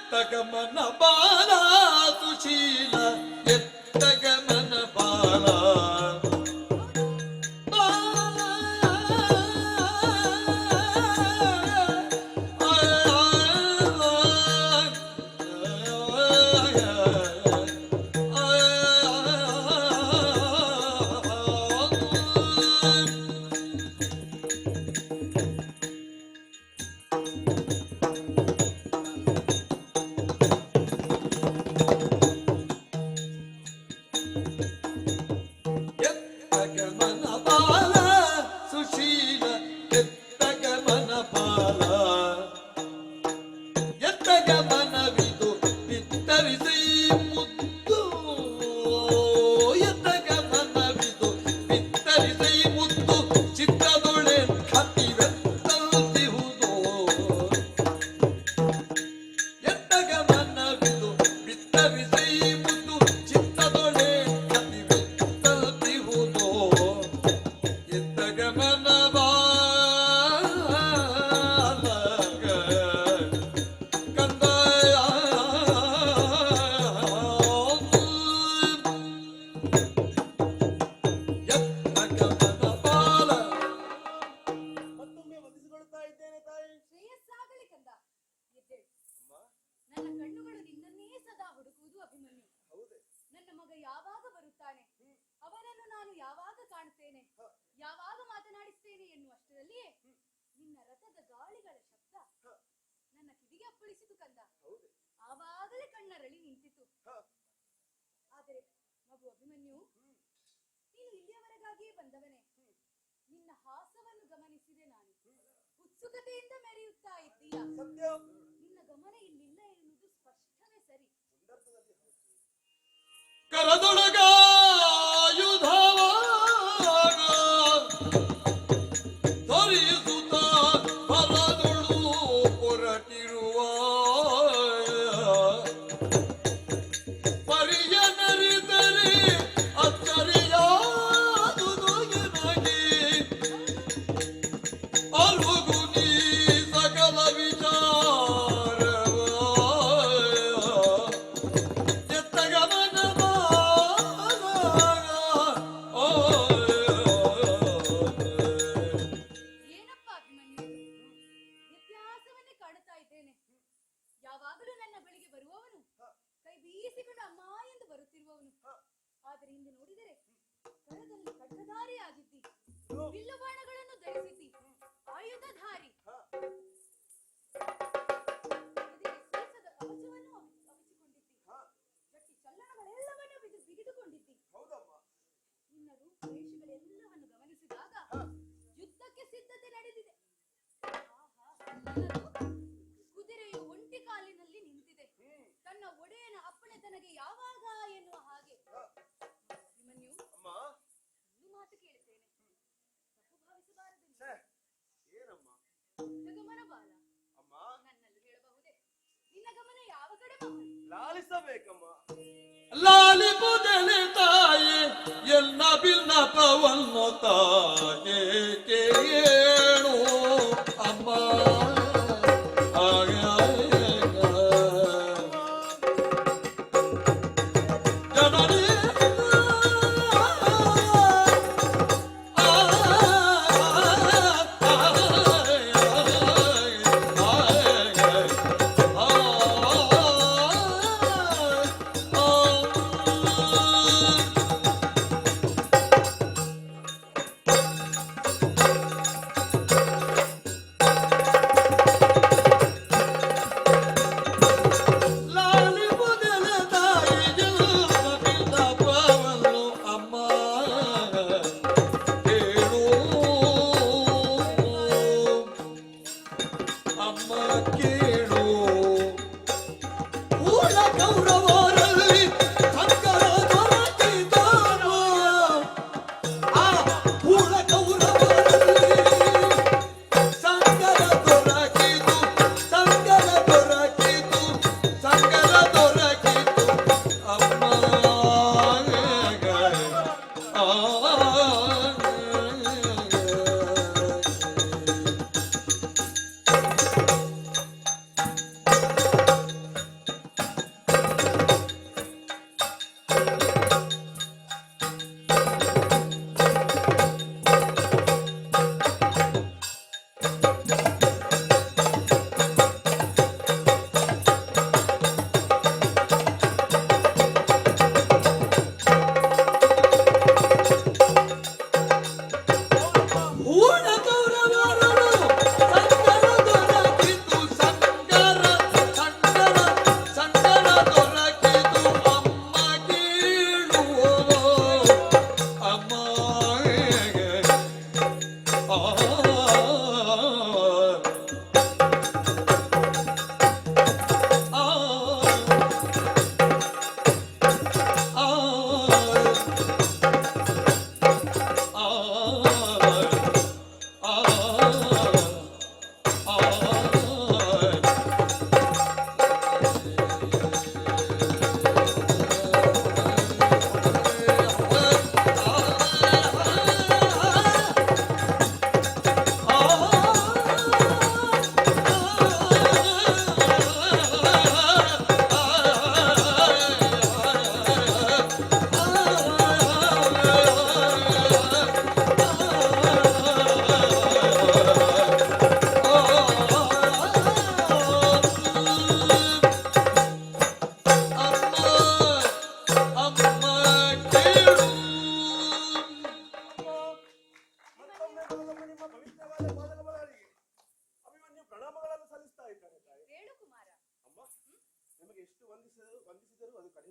ಎತ್ತಗಮನ ಬಾಲ ಸುಶೀಲ ಎತ್ತಗಮನ ಬಾಲ ಯಾವಾಗ ಮಾತನಾಡಿಸ್ತೇನೆ ಎನ್ನುವಷ್ಟರಲ್ಲಿಯೇ ನಿನ್ನ ರಥದ ಗಾಳಿಗಳ ಶಬ್ದ ನನ್ನ ಕಿವಿಗೆ ಅಪ್ಪಳಿಸಿತು ಕಂದ. ಆವಾಗಲೇ ಕಣ್ಣರಳಿ ನಿಂತಿತು. ಆದರೆ ಮಗು ಅಭಿಮನ್ಯು, ನೀನು ಇಲ್ಲಿಯವರೆಗಾಗಿಯೇ ಬಂದವನೇ. ನಿನ್ನ ಹಾಸವನ್ನು ಗಮನಿಸಿದೆ ನಾನು. ಉತ್ಸುಕತೆಯಿಂದ ಮೆರೆಯುತ್ತಾ ಇದ್ದೀಯ. ನಿನ್ನ ಗಮನ ಇಲ್ಲಿಲ್ಲ ಎನ್ನುವುದು ಸ್ಪಷ್ಟವೇ ಸರಿ. ಯಾವಾಗಲೂ ನನ್ನ ಬಳಿಗೆ ಬರುವವನು, ಕೈ ಬೀಸಿಕೊಂಡು ಅಮ್ಮ ಎಂದು ಬರುತ್ತಿರುವವನು. ಆದರೆ ಇಂದು ನೋಡಿದರೆ ಕರದಲ್ಲಿ ಖಡ್ಗಧಾರಿಯಾಗಿದ್ದಿ, ಬಿಲ್ಲು ಬಾಣಗಳನ್ನು ಧರಿಸಿದ್ದಿ, ಆಯುಧಧಾರಿ. ಸೀಸದ ಕವಚವನ್ನು ಅವಿಸಿಕೊಂಡಿದ್ದಿ, ಗಟ್ಟಿ ಚಲ್ಲಣಗಳೆಲ್ಲವನ್ನು ಬಿಗಿದುಕೊಂಡಿದ್ದಿ. ನಿನ್ನ ರೂಪರೇಷೆಗಳೆಲ್ಲವನ್ನು ಗಮನಿಸಿದಾಗ ಯುದ್ಧಕ್ಕೆ ಸಿದ್ಧತೆ ನಡೆದಿದೆ. ಕುದುರೆಯು ಒಂಟಿ ಕಾಲಿನಲ್ಲಿ ನಿಂತಿದೆ. ತನ್ನ ಒಡೆಯನ ಅಪ್ಪಣೆ ತನಗೆ ಯಾವಾಗ ಎನ್ನುವ ಹಾಗೆ. ಅಭಿಮನ್ಯು, ಒಂದು ಮಾತು ಕೇಳುತ್ತೇನೆ, ತಪ್ಪು ಭಾವಿಸಬಾರದು. ಗಮನ ಬಾಲ, ನನ್ನಲ್ಲಿ ಹೇಳಬಹುದೇ? ನಿನ್ನ ಗಮನ ಯಾವ ಕಡೆ? ಲಾಲಿಸಬೇಕಮ್ಮ. ಲಾಲಿಪುದಲೆ ತಾಯೆ ಎಲ್ಲ ಬಿನ್ನಪವನ್ನು ತಾಯೇ ಕೇಳು ಅಮ್ಮ.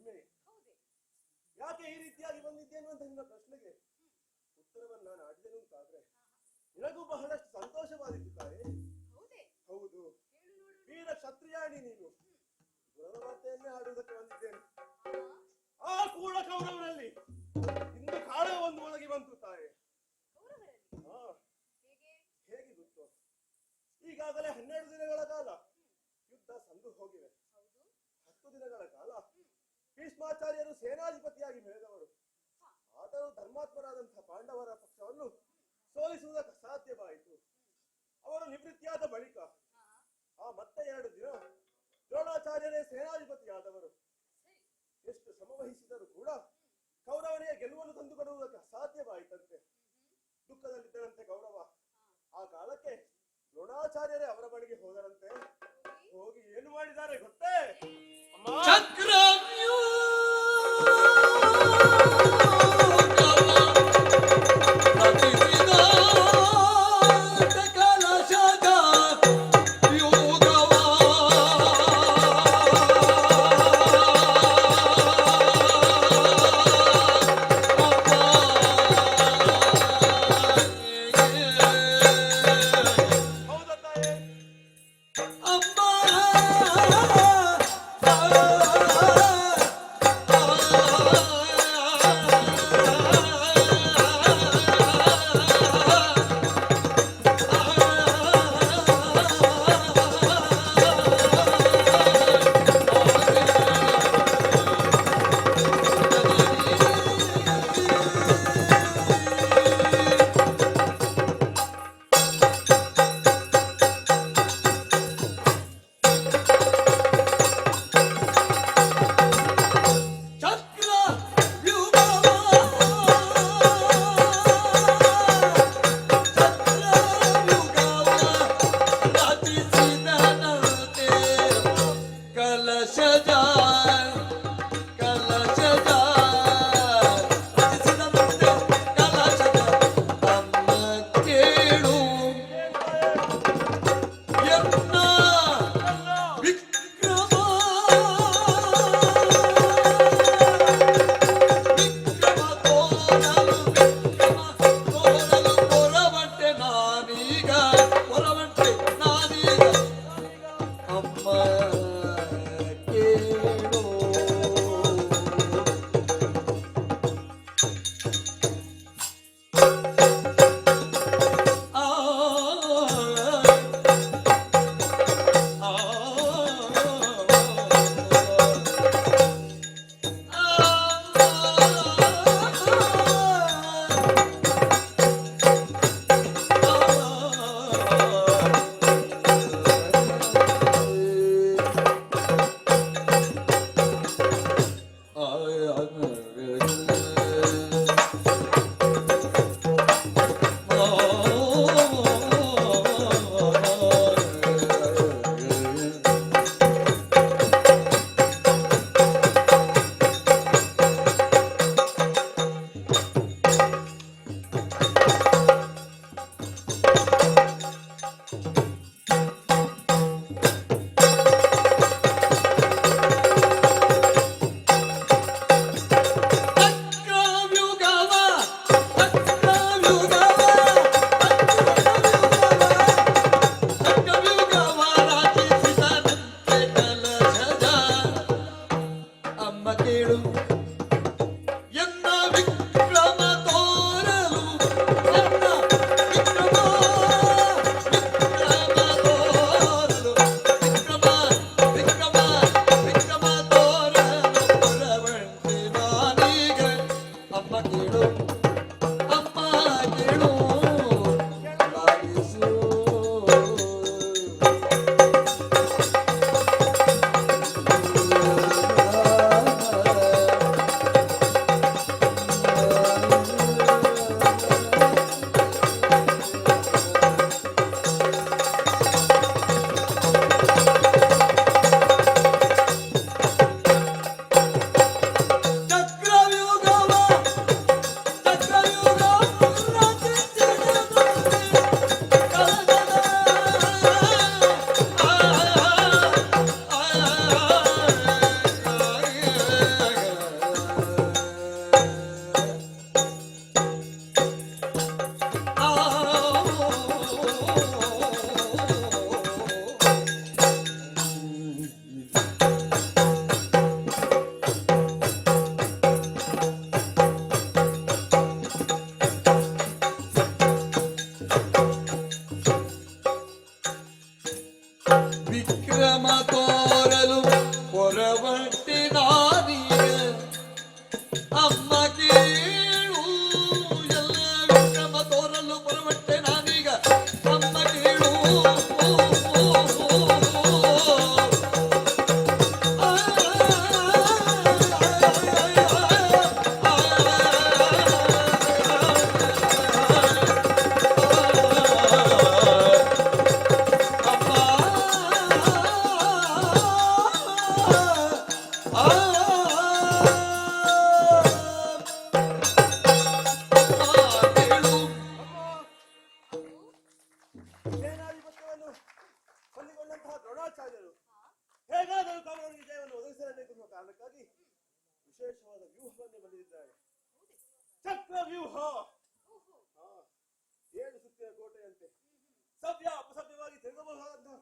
ಹೆಮ್ಮೆ. ಹೌದೇ? ಯಾಕೆ ಈ ರೀತಿಯಾಗಿ ಬಂದಿದ್ದೇನು ಅಂತ ನಿನ್ನ ಪ್ರಶ್ನೆಗೆ ಉತ್ತರವನ್ನು ನಾನು ಆಡಿದೆನು ಅಂತಾದ್ರೆ ನಿನಗೂ ಬಹಳಷ್ಟು ಸಂತೋಷವಾದಿತ್ತು ತಾಯಿ. ಹೌದೇ? ಹೌದು, ಹೇಳು ನೋಡು. ವೀರ ಕ್ಷತ್ರಿಯಾಣಿ ನೀನು. ಗುಣದ ಮಾತೆಯನ್ನೇ ಆಡುವುದಕ್ಕೆ ಬಂದಿದ್ದೇನೆ. ಆ, ಆ ಕೂಡ ಕೌರವರಲ್ಲಿ ಇಂದು ಕಾಳ ಒಂದು ಒಳಗೆ ಬಂತು ತಾಯಿ. ಕೌರವರಲ್ಲಿ? ಹಾ, ಹೇಗೆ? ಹೇಗೆ ಗೊತ್ತು, ಈಗಾಗಲೇ 12 ದಿನಗಳ ಕಾಲ ಯುದ್ಧ ಸಂದು ಹೋಗಿವೆ. ಹೌದು. 10 ದಿನಗಳ ಕಾಲ ಭೀಷ್ಮಾಚಾರ್ಯರು ಸೇನಾಧಿಪತಿಯಾಗಿ ಬೆಳೆದವರು. ಆದರೂ ಧರ್ಮಾತ್ಮರಾದಂತಹ ಪಾಂಡವರ ಪಕ್ಷವನ್ನು ಸೋಲಿಸುವುದಕ್ಕೆ ಸಾಧ್ಯವಾಯಿತು. ಅವರು ನಿವೃತ್ತಿಯಾದ ಬಳಿಕ ಮತ್ತೆ 2 ದಿನ ದ್ರೋಣಾಚಾರ್ಯರೇ ಸೇನಾಧಿಪತಿಯಾದವರು. ಸರಿ. ಎಷ್ಟು ಶ್ರಮವಹಿಸಿದರೂ ಕೂಡ ಕೌರವನಿಗೆ ಗೆಲುವನ್ನು ತಂದುಕೊಡುವುದಕ್ಕೆ ಅಸಾಧ್ಯವಾಯಿತಂತೆ. ದುಃಖದಲ್ಲಿದ್ದರಂತೆ ಕೌರವ. ಆ ಕಾಲಕ್ಕೆ ದ್ರೋಣಾಚಾರ್ಯರೇ ಅವರ ಬಳಿಗೆ ಹೋದರಂತೆ. ಹೋಗಿ ಏನು ಮಾಡಿದ್ದಾರೆ ಗೊತ್ತೇ? ಅಮ್ಮ, ಹೌದಾ ತಾಯಿ? ವಿಕ್ರಮ ತೋರಲು ಹೊರವಟ್ಟಿ ನಾನೀಗ ಅಮ್ಮ ಕೇಳು ಎಲ್ಲ ವಿಕ್ರಮ ತೋರಲು ಹೊರವಟ್ಟೆ ನಾನೀಗ ಅಮ್ಮ ಕೇಳು ಸೇನಾಧಿಪತ್ಯವನ್ನು ಹೊಂದಿಕೊಂಡಂತಹ ದ್ರೋಣಾಚಾರ್ಯರು ಹೇಗಾದರೂ ಕೌರವರಿಗೆ ವಿಜಯವನ್ನು ಒದಗಿಸಲೇಬೇಕು ಎನ್ನುವ ಕಾರಣಕ್ಕಾಗಿ ವಿಶೇಷವಾದ ವ್ಯೂಹವನ್ನೇ ಬಂದಿದ್ದಾರೆ. ಚಕ್ರ ವ್ಯೂಹ. ಹಾ, 7 ಸುತ್ತಿನ ಕೋಟೆಯಂತೆ ಸಭ್ಯ ಅಪಸಭ್ಯವಾಗಿ ತಿರುಗಬಹುದಾದಂತಹ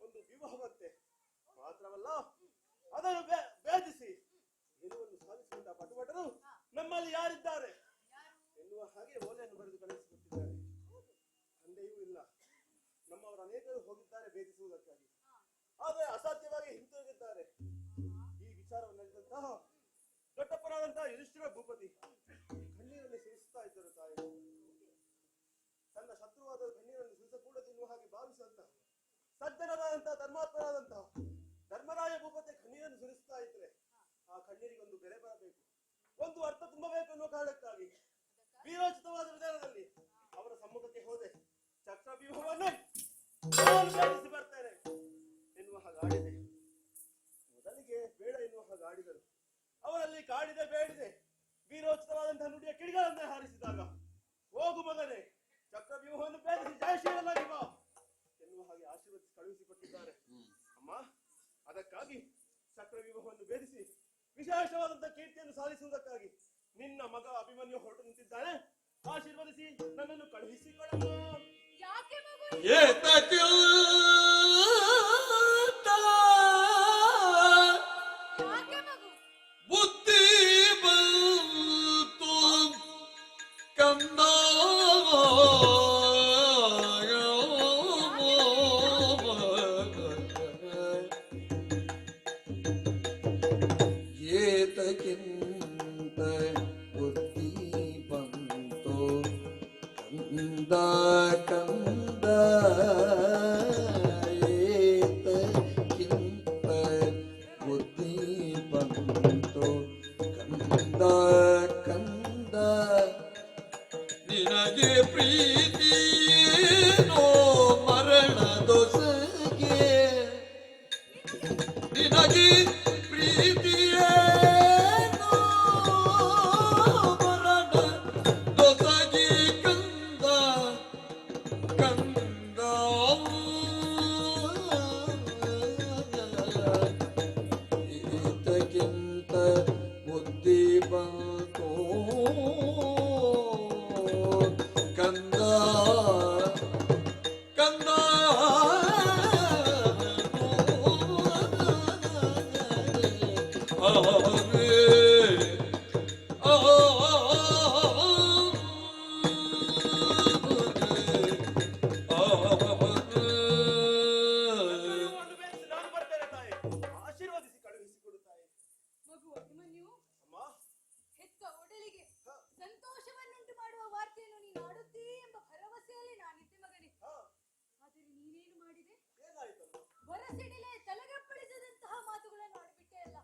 ಒಂದು ವ್ಯೂಹವಂತೆ. ಮಾತ್ರವಲ್ಲ, ಅದನ್ನು ಭೇದಿಸಿ ಗೆಲುವನ್ನು ಸಾಧಿಸುವಂತಹ ಪಟುಪಟರು ನಮ್ಮಲ್ಲಿ ಯಾರಿದ್ದಾರೆ ಎನ್ನುವ ಹಾಗೆ ಓಲೆಯನ್ನು ಬರೆದು ಕಳುಹಿಸಿಕೊಟ್ಟಿದ್ದಾರೆ. ತಂದೆಯೂ ಇಲ್ಲ, ನಮ್ಮವರು ಅನೇಕರು ಹೋಗಿದ್ದಾರೆ ಭೇದಿಸುವುದಕ್ಕಾಗಿ, ಆದರೆ ಅಸಾಧ್ಯವಾಗಿ ಹಿಂತಿರುಗಿದ್ದಾರೆ. ಈ ವಿಚಾರವನ್ನು ನಡೆದಂತಹ ದೊಡ್ಡಪ್ಪನಾದಂತಹ ಯುಧಿಷ್ಠಿರ ಭೂಪತಿ ಕಣ್ಣೀರನ್ನು ಸುರಿಸುತ್ತಾ ಇದ್ದರು. ತಾಯಿ ತನ್ನ ಶತ್ರುವಾದ ಕಣ್ಣೀರನ್ನು ಸುರಿಸಕೂಡದೆನ್ನುವ ಹಾಗೆ ಭಾವಿಸಿದಂತಹ ಸಜ್ಜನರಾದಂತಹ ಧರ್ಮಾತ್ಮನಾದಂತಹ ಧರ್ಮರಾಯ ಭೂಪತಿ ಕಣ್ಣೀರನ್ನು ಸುರಿಸುತ್ತಾ ಇದ್ರೆ ಆ ಕಣ್ಣೀರಿಗೊಂದು ಬೆಲೆ ಬರಬೇಕು, ಒಂದು ಅರ್ಥ ತುಂಬಬೇಕು ಎನ್ನುವ ಕಾರಣಕ್ಕಾಗಿ ವೀರೋಚಿತವಾದ ವಿಧಾನದಲ್ಲಿ ಅವರ ಸಮ್ಮುಖಕ್ಕೆ ಹೋದೆ. ಚಕ್ರವ್ಯೂಹವನ್ನು ಭೇದಿಸಿ ಬರ್ತೇನೆ ಎನ್ನುವ ಹಾಗಾಡಿದೆ. ಮೊದಲಿಗೆ ಬೇಡ ಎನ್ನುವ ಹಾಗಾಡಿದರು. ಅವರಲ್ಲಿ ಕಾಡಿದೆ ಬೇಡಿದೆ ವೀರೋಚಿತವಾದಂತಹ ನುಡಿಯ ಕಿಡಿಗಳನ್ನೇ ಹಾರಿಸಿದಾಗ ಹೋಗು ಮಗನೇ, ಚಕ್ರವ್ಯೂಹವನ್ನು ಭೇದಿಸಿ ಜಯಶೀಲನಾಗಿ ಬಾ ಎನ್ನುವ ಹಾಗೆ ಆಶೀರ್ವದಿಸಿ ಕಳುಹಿಸಿಕೊಟ್ಟಿದ್ದಾರೆ. ಅಮ್ಮ, ಅದಕ್ಕಾಗಿ ಚಕ್ರವ್ಯೂಹವನ್ನು ಭೇದಿಸಿ ವಿಶೇಷವಾದಂತಹ ಕೀರ್ತಿಯನ್ನು ಸಾಧಿಸುವುದಕ್ಕಾಗಿ ನಿನ್ನ ಮಗ ಅಭಿಮನ್ಯು ಹೊರಟು ನಿಂತಿದ್ದಾನೆ. ಆಶೀರ್ವದಿಸಿ ನನ್ನನ್ನು ಕಳುಹಿಸಿಕೊಳ್ಳಮ್ಮ. ಯಾಕೆ ಮಗು ಏತಕ್ಕಿಂತ ಯಾಕೆ ಮಗು ಬುದ್ಧಿ ಬಂತು ಕಂದ ಏತಕ್ಕಿಂತ ಬುದ್ಧಿ ಬಂತು ಕಂದ ಕಂದ ಏತಕ್ಕಿಂತ ಬುದ್ಧಿ ಬಂತು ಕಂದ ಕಂದ ನಿನಗೆ ಪ್ರೀತಿಯೇನೋ ಮರಣದೊಸಗೆ ನಿನಗೆ ಪ್ರೀತಿಯೇನೋ ಮರಣದೊಸಗೆ ಕಂದ ಕಂದ ಈತಕ್ಕಿಂತ ಬುದ್ಧಿ ಬಂತು ಕಂದ ಕಂದ ಚಕ್ರವ್ಯೂಹವನ್ನು ಭೇದಿಸಿ ನಾನು ಬರ್ತೇನೆ ತಾಯಿ. ಆಶೀರ್ವದಿಸಿ ಕಳುಹಿಸಿಕೊಡುತ್ತಾಯಿ. ಮಗು ಅಭಿಮನ್ಯು, ಅಮ್ಮ, ಹೆತ್ತ ಒಡಲಿಗೆ ಸಂತೋಷವನ್ನುಂಟು ಮಾಡುವ ವಾರ್ತೆಯನ್ನು ನೀನು ಆಡುತ್ತೀ ಎಂಬ ಭರವಸೆಯಲ್ಲಿ ನಾನಿದ್ದೆ ಮಗನೇ. ಹಾ, ಆದರೆ ನೀನೇನು ಮಾಡಿದೆ? ಏನಾಯ್ತಮ್ಮ? ಬರಸಿಡಿಲೆ ತಲೆಗಪ್ಪಳಿಸದಂತಹ ಮಾತುಗಳನ್ನು ಆಡಿಬಿಟ್ಟೆ ಅಲ್ಲ.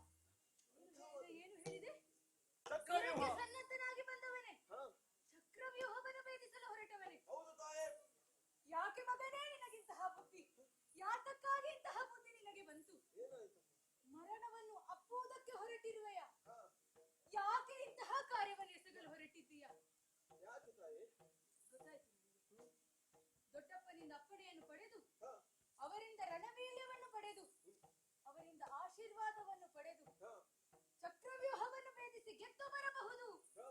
ಏನು ಹೇಳಿದೆ? ಚಕ್ರವ್ಯೂಹ. ಇದಕ್ಕೆ ಸನ್ನದ್ಧನಾಗಿ ಬಂದವನೇ, ಹಾ, ಚಕ್ರವ್ಯೂಹವನ್ನು ಭೇದಿಸಲು ಹೊರಟವನೇ. ಹೌದು ತಾಯಿ. ಯಾಕೆ ಮಗನೇ ನಿನಗಿಂತಹ ಬುದ್ಧಿ? ಯಾತಕ್ಕಾಗಿ ಇಂತಹ ಬುದ್ಧಿ ನಿನಗೆ ಬಂತು? ಏನಾಯ್ತು? ಮರಣವನ್ನು ಅಪ್ಪುವುದಕ್ಕೆ ಹೊರಟಿರುವೆಯ? ಹಾ, ಯಾಕೆ ಇಂತಹ ಕಾರ್ಯವನ್ನು ಎಸಗಲು ಹೊರಟಿದ್ದೀಯ? ಯಾಕೆ ತಾಯಿ? ಗೊತ್ತಾಯ್ತು ನಿನಗೆ. ದೊಡ್ಡಪ್ಪನಿಂದ ಅಪ್ಪಣೆಯನ್ನು ಪಡೆದು, ಹಾ, ಅವರಿಂದ ರಣವೀರ್ಯವನ್ನು ಪಡೆದು, ಅವರಿಂದ ಆಶೀರ್ವಾದವನ್ನು ಪಡೆದು ಹಾ, ಚಕ್ರವ್ಯೂಹವನ್ನು ಭೇದಿಸಿ ಗೆದ್ದು ಬರಬಹುದು ಹಾ.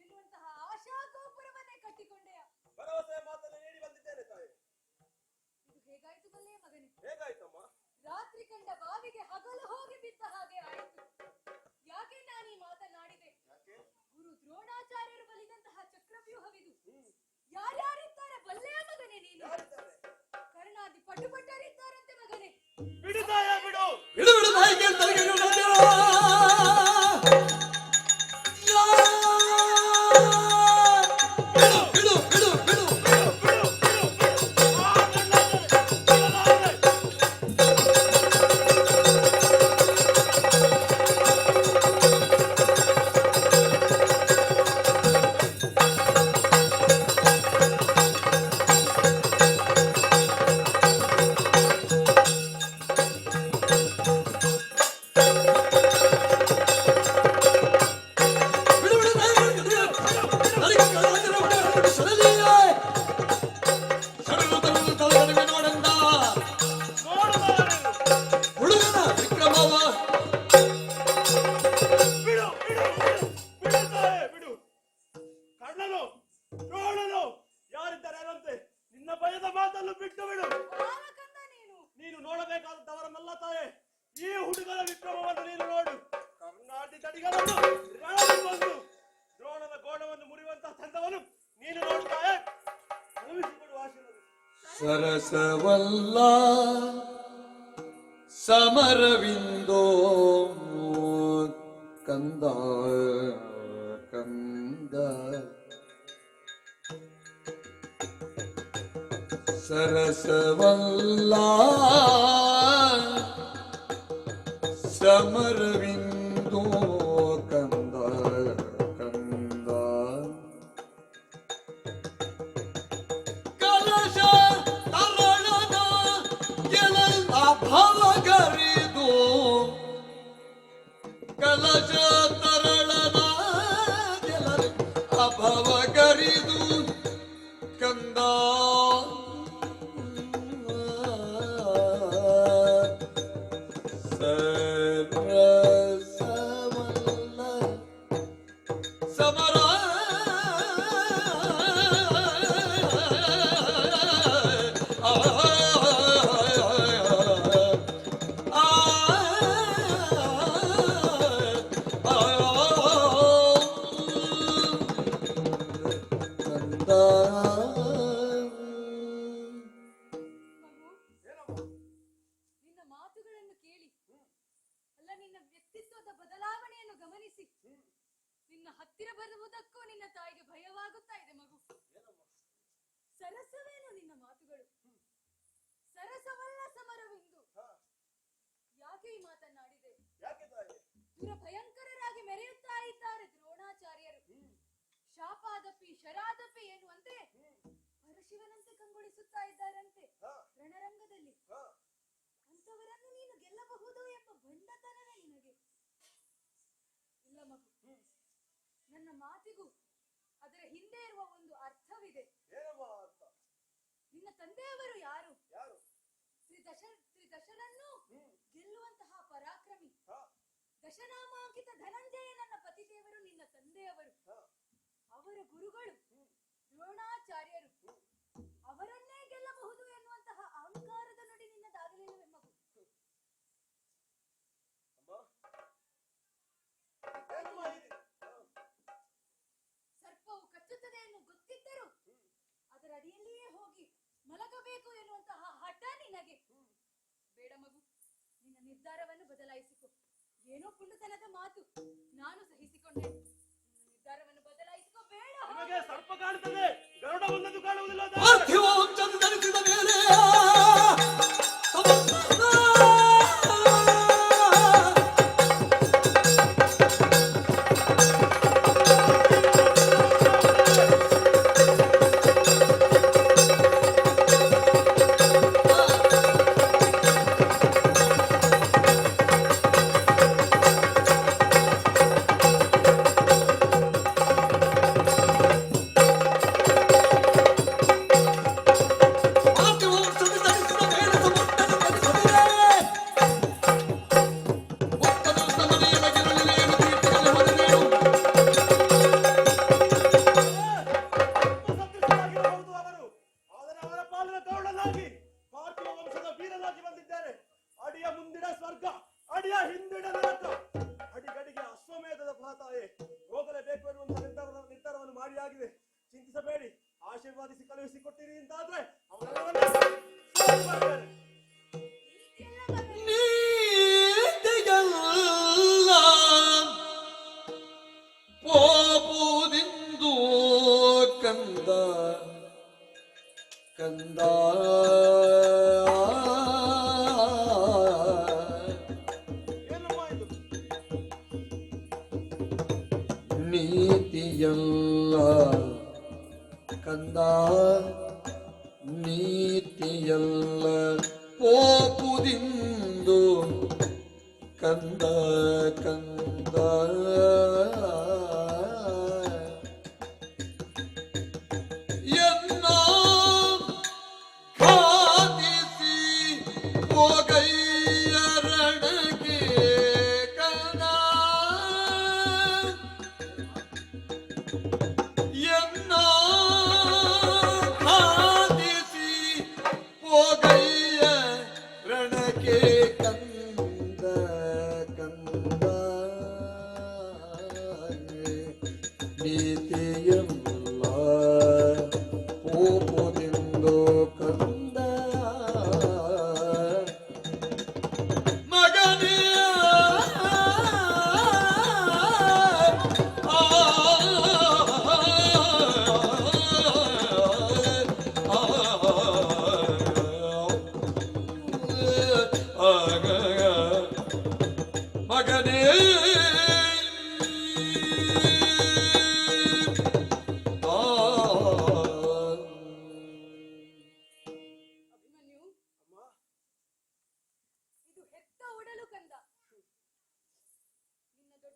ಎನ್ನುವಂತಹ ಆಶಾ ಗೋಪುರವನ್ನೇ ಕಟ್ಟಿಕೊಂಡೆಯ. ಭರವಸೆ ಮಾತನ್ನು ನೀಡಿ ಬಂದಿದ್ದೇನೆ ತಾಯಿ. ಇದು ಹೇಗಾಯ್ತು ಬಲ್ಲೆಯ ಮಗನೇ? ಹೇಗಾಯ್ತಮ್ಮ? ರಾತ್ರಿ ಕಂಡ ಬಾವಿಗೆ ಹಗಲು ಹೋಗಿ ಬಿದ್ದ ಹಾಗೆ ಆಯಿತು. ಯಾಕೆ ನಾನು ಈ ಮಾತನಾಡಿದೆ? ಯಾಕೆ? ಗುರು ದ್ರೋಣಾಚಾರ್ಯರು ಬಲಿದಂತಹ ಚಕ್ರವ್ಯೂಹವಿದು. ಹ್ಮ್. ಯಾರ್ಯಾರಿದ್ದಾರೆ ಬಲ್ಲೆಯ ಮಗನೇ ನೀನು? ಯಾರಿದ್ದಾರೆ? ಕರ್ಣಾದಿ ಪಟುಪಟರಿದ್ದಾರೆ ಸರಸವಲ್ಲ ಸಮರವಿಂದೋ ಕಂದ ಕಂದ ಸರಸವಲ್ಲ ಸಮರವಿಂದೋ ಕಂದ ಕಂದ ಕಲಶ ತರಳನ ಗೆಲಲ್ಲ ಭವಗರಿದು ಕಲಶ ತರಳನ ಗೆಲಲ್ಲ ಅಭವಗರಿದು ಕಂದ ಮಗು, ನಿನ್ನ ಮಾತುಗಳನ್ನು ಕೇಳಿ ಅಲ್ಲ ನಿನ್ನ ವ್ಯಕ್ತಿತ್ವದ ಬದಲಾವಣೆಯನ್ನು ಗಮನಿಸಿ ನಿನ್ನ ಹತ್ತಿರ ಬರುವುದಕ್ಕೂ ನಿನ್ನ ತಾಯಿಗೆ ಭಯವಾಗುತ್ತಾ ಇದೆ ಮಗು. ಸರಸವೇನು ನಿನ್ನ ಮಾತುಗಳು? ಸರಸವಲ್ಲ ಸಮರವೆಂದು ಯಾಕೆ ಈ ಮಾತನ್ನಾಡಿದೆ? ಯಾಕೆ ತಾಯಿ? ದುರ ಭಯಂಕರರಾಗಿ ಮೆರೆಯುತ್ತಾ ಇದ್ದಾರೆ ದ್ರೋಣಾಚಾರ್ಯರು. ಶಾಪಾದಪಿ ಶರಾದಪಿ ಎನ್ನುವಂತೆ ಪರಶಿವನಂತೆ ಕಂಗೊಳಿಸುತ್ತಾ ಇದ್ದಾರಂತೆ ರಣರಂಗದಲ್ಲಿ. ಅಂತವರನ್ನು ನೀನು ಗೆಲ್ಲಬಹುದು ಎಂಬ ಬಂಡತನವೇ ನಿನಗೆ ಇಲ್ಲ ಮಗು. ನನ್ನ ಮಾತಿಗೂ ಅದರ ಹಿಂದೆ ಇರುವ ಒಂದು ಅರ್ಥವಿದೆ. ನಿನ್ನ ತಂದೆಯವರು ಯಾರು? ಶ್ರೀ ದಶನನ್ನು ಗೆಲ್ಲುವಂತಹ ಪರಾಕ್ರಮಿ ದಶನಾಮಾಂಕಿತ ಧನಂಜಯ ನನ್ನ ಪತಿದೇವರು ನಿನ್ನ ತಂದೆಯವರು. ಅವರ ಗುರುಗಳು ದ್ರೋಣಾಚಾರ್ಯರು. ಅವರನ್ನೇ ಗೆಲ್ಲಬಹುದು ಎನ್ನುವಂತಹ ಅಹಂಕಾರದ ನುಡಿ ನಿನ್ನದಾಗಲಿಲ್ಲವೇ ಮಗು? ಸರ್ಪವು ಕಚ್ಚುತ್ತದೆ ಎಂದು ಗೊತ್ತಿದ್ದರೂ ಅದರ ಅಡಿಯಲ್ಲಿಯೇ ಹೋಗಿ ಮಲಗಬೇಕು ಎನ್ನುವಂತಹ ಹಠ ನಿನಗೆ ಬೇಡ ಮಗು. ನಿನ್ನ ನಿರ್ಧಾರವನ್ನು ಬದಲಾಯಿಸಿಕೊ. ಏನೋ ಪುಂಡತನದ ಮಾತು, ನಾನು ಸಹಿಸಿಕೊಂಡೆ. ನಿನ್ನ ನಿರ್ಧಾರವನ್ನು ಬದಲಾಯಿಸಿಕೊ. ಬೇಡ. ನಿಮಗೆ ಸರ್ಪ ಕಾಣುತ್ತದೆ, ಗರುಡ ಬಂದದ್ದು ಕಾಣುವುದಿಲ್ಲ. ಪಾರ್ಥಿವಾಂಶದ ಧರಿಸಿದ ಮೇಲೆ ಚಿಂತಿಸಬೇಡಿ, ಆಶೀರ್ವಾದಿಸಿ ಕಳುಹಿಸಿಕೊಟ್ಟಿರಿ ಅಂತಾದ್ರೆ ನೀತಿಯಲ್ಲ ಪೋಪುದಿಂದು ಕಂದ ಕಂದ ಏನಮ್ಮ ಇದು? ನೀತಿಯಲ್ಲ ಕಂದ ನೀತಿಯಲ್ಲ ಪೋಪುದಿಂದು ಕಂದ ಕಂದ ಎನ್ನ ಘಾತಿಸಿ ಹೋಗಯ್ಯರಣಗೆ ಕಣ ಎನ್ನ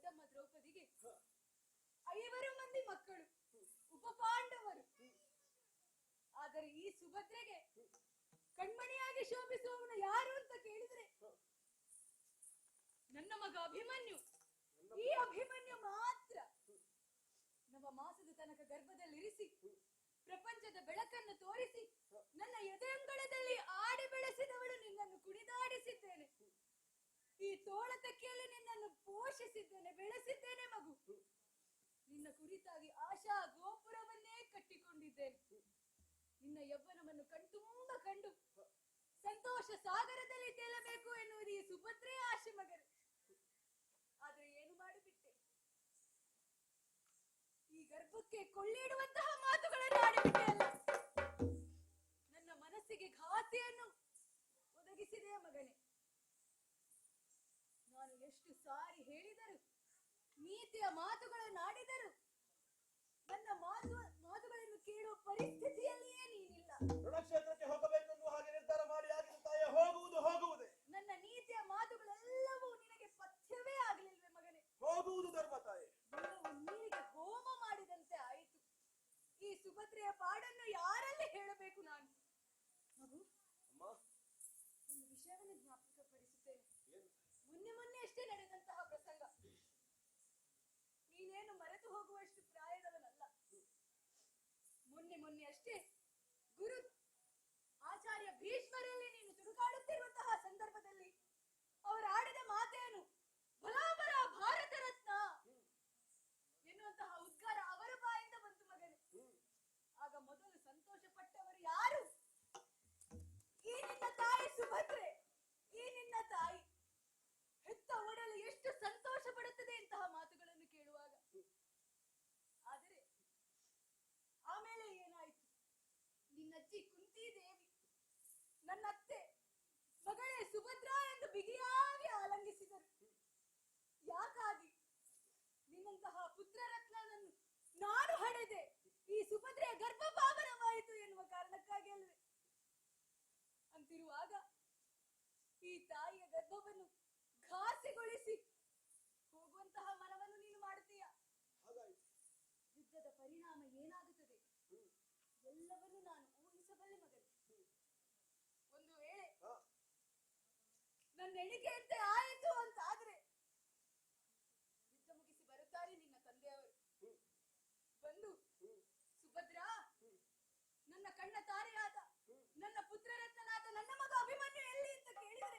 ದೊಡ್ಡಮ್ಮ ದ್ರೌಪದಿಗೆ 5 ಮಂದಿ ಮಕ್ಕಳು, ಉಪಪಾಂಡವರು. ಆದರೆ ಈ ಸುಭದ್ರೆಗೆ ಕಣ್ಮಣಿಯಾಗಿ ಶೋಭಿಸುವವನು ಯಾರು ಅಂತ ಕೇಳಿದ್ರೆ ನನ್ನ ಮಗ ಅಭಿಮನ್ಯು. ಈ ಅಭಿಮನ್ಯು ಮಾತ್ರ ನವಮಾಸದ ತನಕ ಗರ್ಭದಲ್ಲಿರಿಸಿ ಪ್ರಪಂಚದ ಬೆಳಕನ್ನು ತೋರಿಸಿ ನನ್ನ ಎದೆಯಂಗಳದಲ್ಲಿ ಆಡಿ ಬೆಳೆಸಿದವಳು. ನಿನ್ನನ್ನು ಕುಣಿದಾಡಿಸಿದ್ದೇನೆ, ಈ ತೋಳತಕ್ಕೆಯಲ್ಲಿ ನಿನ್ನನ್ನು ಪೋಷಿಸಿದ್ದೇನೆ, ಬೆಳೆಸಿದ್ದೇನೆ ಮಗು. ನಿನ್ನ ಕುರಿತಾಗಿ ಆಶಾ ಗೋಪುರವನ್ನೇ ಕಟ್ಟಿಕೊಂಡಿದ್ದೇನೆ. ನಿನ್ನ ಯೌವನವನ್ನು ಕಣ್ತುಂಬ ಕಂಡು ಸಂತೋಷ ಸಾಗರದಲ್ಲಿ ತೇಲಬೇಕು ಎನ್ನುವುದು ಈ ಸುಭದ್ರೆಯ ಆಶೆ ಮಗರು. ಆದ್ರೆ ಏನು ಮಾಡಿಬಿಟ್ಟೆ, ಈ ಗರ್ಭಕ್ಕೆ ಕೊಳ್ಳಿಡುವಂತಹ ಮಾತುಗಳನ್ನು ಆಡಿಬಿಟ್ಟೆ ಅಲ್ಲ. ನನ್ನ ಮನಸ್ಸಿಗೆ ಘಾತಿಯನ್ನು ಒದಗಿಸಿದೆಯ ಮಗನೇ. ನಾನು ಎಷ್ಟು ಸಾರಿ ಹೇಳಿದರು, ನೀತಿಯ ಮಾತುಗಳನ್ನು ಆಡಿದರು, ನನ್ನ ಮಾತುಗಳನ್ನು ಕೇಳುವ ಪರಿಸ್ಥಿತಿಯಲ್ಲಿಯೇ ನೀನಿಲ್ಲ. ರಣಕ್ಷೇತ್ರಕ್ಕೆ ಹೋಗಬೇಕೆಂದು ಹಾಗೆ ನಿರ್ಧಾರ ಮಾಡಿ ಆಗಿರುತ್ತಾಯೆ. ಹೋಗುವುದೇ ನನ್ನ ನೀತಿಯ ಮಾತುಗಳೆಲ್ಲವೂ ನಿನಗೆ ಪಥ್ಯವೇ ಆಗಲಿಲ್ವೇ ಮಗನೇ? ಹೋಗುವುದು ಧರ್ಮ ತಾಯಿ. ನೀರಿಗೆ ಹೋಮ ಮಾಡಿದಂತೆ ಆಯಿತು. ಈ ಸುಭದ್ರೆಯ ಪಾಡನ್ನು ಯಾರಲ್ಲಿ ಹೇಳಬೇಕು ನಾನು? ಮಗು, ಒಂದು ವಿಷಯವನ್ನು ಜ್ಞಾಪಕಪಡಿಸುತ್ತೇನೆ. ಮೊನ್ನೆ ಅಷ್ಟೇ ನಡೆದಂತಹ ಪ್ರಸಂಗ. ನೀನೇನು ಮರೆತು ಹೋಗುವಷ್ಟು ಪ್ರಾಯದವನಲ್ಲ. ಮೊನ್ನೆ ಅಷ್ಟೇ ಗುರು ಆಚಾರ್ಯ ಭೀಷ್ಮರಲ್ಲಿ ನೀನು ತುಡುಕಾಡುತ್ತಿರುವಂತಹ ಸಂದರ್ಭದಲ್ಲಿ ಅವರು ಆಡಿದ ಮಾತೇನು? ಬಲಾಬಲ ಭಾರತ ರತ್ನ ಎನ್ನುವಂತಹ ಉದ್ಗಾರ ಅವರ ಬಾಯಿಂದ ಬಂತು ಮಗನೇ. ಆಗ ಮೊದಲು ಸಂತೋಷ ಪಟ್ಟವರು ಯಾರು? ಈ ನಿನ್ನ ತಾಯಿ ಸುಭದ್ರೆ. ಈ ನಿನ್ನ ತಾಯಿ ಹೆತ್ತ ಒಡಲು ಎಷ್ಟು ಸಂತೋಷ ಪಡುತ್ತದೆ ಇಂತಹ ಮಾತುಗಳನ್ನು ಕೇಳುವಾಗ. ಆದರೆ ಆಮೇಲೆ ಏನಾಯಿತು? ನಿನ್ನಜ್ಜಿ ಕುಂತಿ ದೇವಿ, ನನ್ನ ಅತ್ತೆ, ಮಗಳೇ ಸುಭದ್ರಾ ಎಂದು ಬಿಗಿಯಾಗಿ ಆಲಂಗಿಸಿದರು. ಯಾಕಾಗಿ? ನಿನ್ನಂತಹ ಪುತ್ರರತ್ನನನ್ನು ನಾನು ಹಡೆದೆ, ಈ ಸುಭದ್ರೆಯ ಗರ್ಭಪಾವನವಾಯಿತು ಎನ್ನುವ ಕಾರಣಕ್ಕಾಗಿ ಅಲ್ವೇ? ಅಂತಿರುವಾಗ ಈ ತಾಯಿಯ ಗರ್ಭವನ್ನು ಘಾಸಿಗೊಳಿಸಿ ಹೋಗುವಂತಹ ಮನವನ್ನು ನೀನು ಮಾಡುತ್ತೀಯ. ಯುದ್ಧದ ಪರಿಣಾಮ ಏನಾಗುತ್ತದೆ ಎಲ್ಲವನ್ನೂ ನಾನು ಊಹಿಸಬಲ್ಲೆ ಮಗನೇ. ಒಂದು ವೇಳೆ ನನ್ನ ಎಣಿಕೆಯಂತೆ ಆಯಿತು ಅಂತ ಆದ್ರೆ ಯುದ್ಧ ಮುಗಿಸಿ ಬರುತ್ತಾರೆ ನಿನ್ನ ತಂದೆಯವರು. ಬಂದು ಸುಭದ್ರಾ, ನನ್ನ ಕಣ್ಣ ತಾರೆಯಾದ ನನ್ನ ಪುತ್ರರತ್ನನಾದ ನನ್ನ ಮಗ ಅಭಿಮನ್ಯು ಎಲ್ಲಿ ಅಂತ ಕೇಳಿದರೆ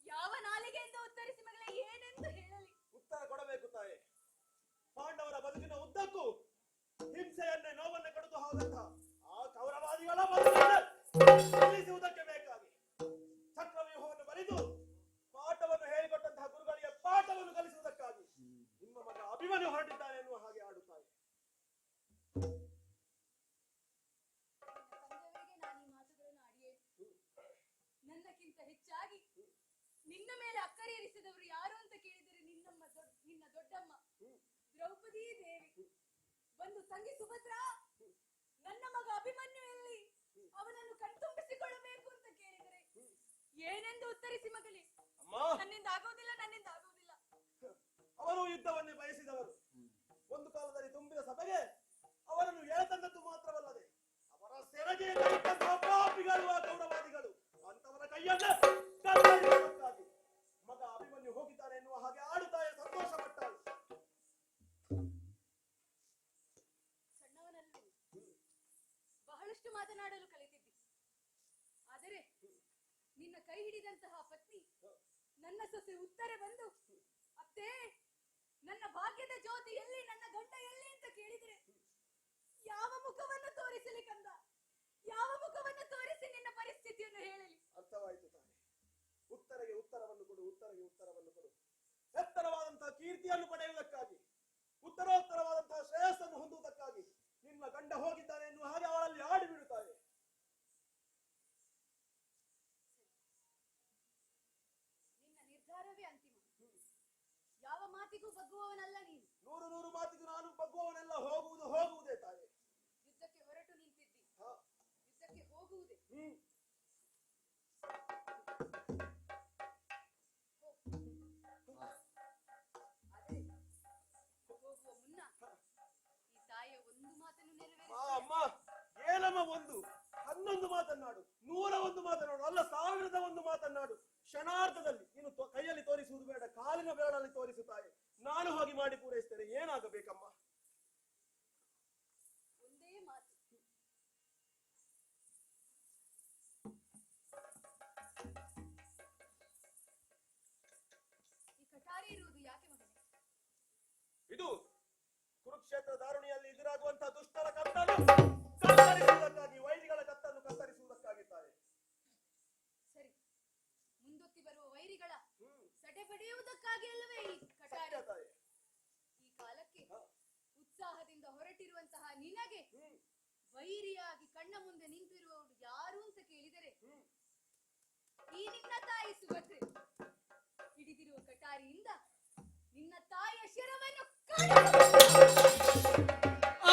ಯಾವ ನಾಲಿಗೆಯಿಂದ ಉತ್ತರಿಸಿ ಮಗಳೇ ಏನೆಂದು ಹೇಳಲಿ? ಉತ್ತರ ಕೊಡಬೇಕು ತಾಯಿ. ಪಾಂಡವರ ಬದುಕಿನ ಉದ್ದಕ್ಕೂ ಹಿಂಸೆಯನ್ನೇ ನೋವನ್ನೇ ಕಡಿದು ಹೋದಂತಹ ಆ ಕೌರವಾದಿಗಳ ಬದುಕುವುದಕ್ಕೆ ಬೇಕಾಗಿ ಚಕ್ರವ್ಯೂಹವನ್ನು ಬರೆದು ಪಾಠವನ್ನು ಹೇಳಿಕೊಟ್ಟಂತಹ ಗುರುಗಳಿಗೆ ಪಾಠವನ್ನು ಕಲಿಸುವುದಕ್ಕಾಗಿ ನಿಮ್ಮ ಮಗ ಅಭಿಮನ್ಯು ಹೊರಟಿದ್ದಾನೆ ಎನ್ನುವ ಹಾಗೆ ಆಡುತ್ತಾರೆ. ತಂದೆಯವರಿಗೆ ನಾನು ಈ ಮಾತುಗಳನ್ನು ಆಡಿಯೇ. ನನ್ನಕ್ಕಿಂತ ಹೆಚ್ಚಾಗಿ ನಿನ್ನ ಮೇಲೆ ಅಕ್ಕರೆ ಇರಿಸಿದವರು ಯಾರು ಅಂತ ಕೇಳಿದರೆ ನಿನ್ನ ದೊಡ್ಡಮ್ಮ ದ್ರೌಪದಿ ದೇವಿ. ಬಂದು ತಂಗಿ ಸುಭದ್ರಾ, ನನ್ನ ಮಗ ಅಭಿಮನ್ಯು ಎಲ್ಲಿ? ಅವನನ್ನು ಕಣ್ತುಂಬಿಸಿಕೊಳ್ಳಬೇಕು ಅಂತ ಕೇಳಿದರೆ ಏನೆಂದು ಉತ್ತರಿಸಿ ಮಗಲಿ? ನನ್ನಿಂದ ಆಗುವುದಿಲ್ಲ. ಅವರು ಯುದ್ಧವನ್ನೇ ಬಯಸಿದವರು. ಒಂದು ಕಾಲದಲ್ಲಿ ತುಂಬಿದ ಸಭೆಗೆ ಅವರನ್ನು ಎಳೆತಂದದ್ದು ಮಾತ್ರವಲ್ಲದೆ ಅವರ ಸೆರಗೆ ಪಾಪಿಗಳು ಕೌರವಾದಿಗಳು ಅಂತವರ ಕೈಯನ್ನ ಕತ್ತರಿಸುವುದಕ್ಕಾಗಿ ಮಗ ಅಭಿಮನ್ಯು ಹೋಗಿದ್ದಾನೆ ಎನ್ನುವ ಹಾಗೆ ಆಡುತ್ತಾಯ ಸಂತೋಷ ಪಟ್ಟಳು. ಸಣ್ಣವನಲ್ಲೂ ಬಹಳಷ್ಟು ಮಾತನಾಡಲು ಕಲಿತಿದ್ದಿ. ಆದರೆ ನಿನ್ನ ಕೈ ಹಿಡಿದಂತಹ ಪತ್ನಿ ನನ್ನ ಸೊಸೆ ಉತ್ತರ ಬಂದು, ಅತ್ತೇ ನನ್ನ ಭಾಗ್ಯದ ಜ್ಯೋತಿ ಎಲ್ಲಿ, ನನ್ನ ಗಂಡ ಎಲ್ಲಿ ಅಂತ ಕೇಳಿದರೆ ಯಾವ ಮುಖವನ್ನು ತೋರಿಸಲಿ ಕಂದ? ಯಾವ ಮುಖವನ್ನು ತೋರಿಸಿ ನಿನ್ನ ಪರಿಸ್ಥಿತಿಯನ್ನು ಹೇಳಲಿ? ಅರ್ಥವಾಯಿತು ತಾನೆ. ಉತ್ತರಗೆ ಉತ್ತರವನ್ನು ಕೊಡು. ಎತ್ತರವಾದಂತಹ ಕೀರ್ತಿಯನ್ನು ಪಡೆಯುವುದಕ್ಕಾಗಿ, ಉತ್ತರೋತ್ತರವಾದಂತಹ ಶ್ರೇಯಸ್ಸನ್ನು ಹೊಂದುವುದಕ್ಕಾಗಿ ನಿನ್ನ ಗಂಡ ಹೋಗಿದ್ದಾನೆ ಎನ್ನುವ ಹಾಗೆ ಅವಳಲ್ಲಿ ಆಡಿ ಬಿಡುತ್ತಾರೆ. ನಿನ್ನ ನಿರ್ಧಾರವೇ ಅಂತಿಮ. ಯಾವ ಮಾತಿಗೂ ಬಗ್ಗುವವನಲ್ಲ ನೀನು. ನೂರು ಮಾತಿಗೂ ನಾನು ಬಗ್ಗುವವನೆಲ್ಲ. ಹೋಗುವುದೇ ತಾಯಿ. ಯುದ್ಧಕ್ಕೆ ಹೊರಟು ನಿಂತಿದ್ದಿ, ಯುದ್ಧಕ್ಕೆ ಹೋಗುವುದೇ. ಆದರೆ ಕ್ಷಣಾರ್ಧದಲ್ಲಿ ನೀನು ಕೈಯಲ್ಲಿ ತೋರಿಸುವುದು ಬೇಡ, ಕಾಲಿನ ಬೆರಳಲ್ಲಿ ತೋರಿಸುತ್ತಾಯಿ. ನಾನು ಹೋಗಿ ಮಾಡಿ ಪೂರೈಸ್ತೇನೆ. ಏನಾಗಬೇಕಮ್ಮ? ಒಂದೇ ಮಾತು. ಈ ಕಟಾರಿ ಇರುವುದು ಯಾಕೆ ಮಗನೇ? ಇದು ಕುರುಕ್ಷೇತ್ರ ದಾರುಣಿಯಲ್ಲಿ ಎದುರಾಗುವಂತಹ ದುಷ್ಟರ ಕತ್ತನ್ನು ಕತ್ತರಿಸುವುದಕ್ಕಾಗಿ, ವೈರಿಗಳ ಕತ್ತನ್ನು ಕತ್ತರಿಸುವುದಕ್ಕಾಗಿದ್ದಾರೆ. ಸರಿ, ಮುಂದೊತ್ತಿ ಬರುವ ವೈರಿಗಳ ಸಡೆ ಪಡೆಯುವುದಕ್ಕಾಗಿ ಅಲ್ಲವೇ ಈ ಕಟಾರಿ? ಈ ಕಾಲಕ್ಕೆ ಉತ್ಸಾಹದಿಂದ ಹೊರಟಿರುವಂತಹ ನಿನಗೆ ವೈರಿಯಾಗಿ ಕಣ್ಣ ಮುಂದೆ ನಿಂತಿರುವವರು ಯಾರು ಅಂತ ಕೇಳಿದರೆ ಈ ನಿನ್ನ ತಾಯಿ ಸುಭದ್ರೆ ಹಿಡಿದಿರುವ ಕಟಾರಿಯಿಂದ ನಿನ್ನ ತಾಯಿಯ ಶಿರವನ್ನು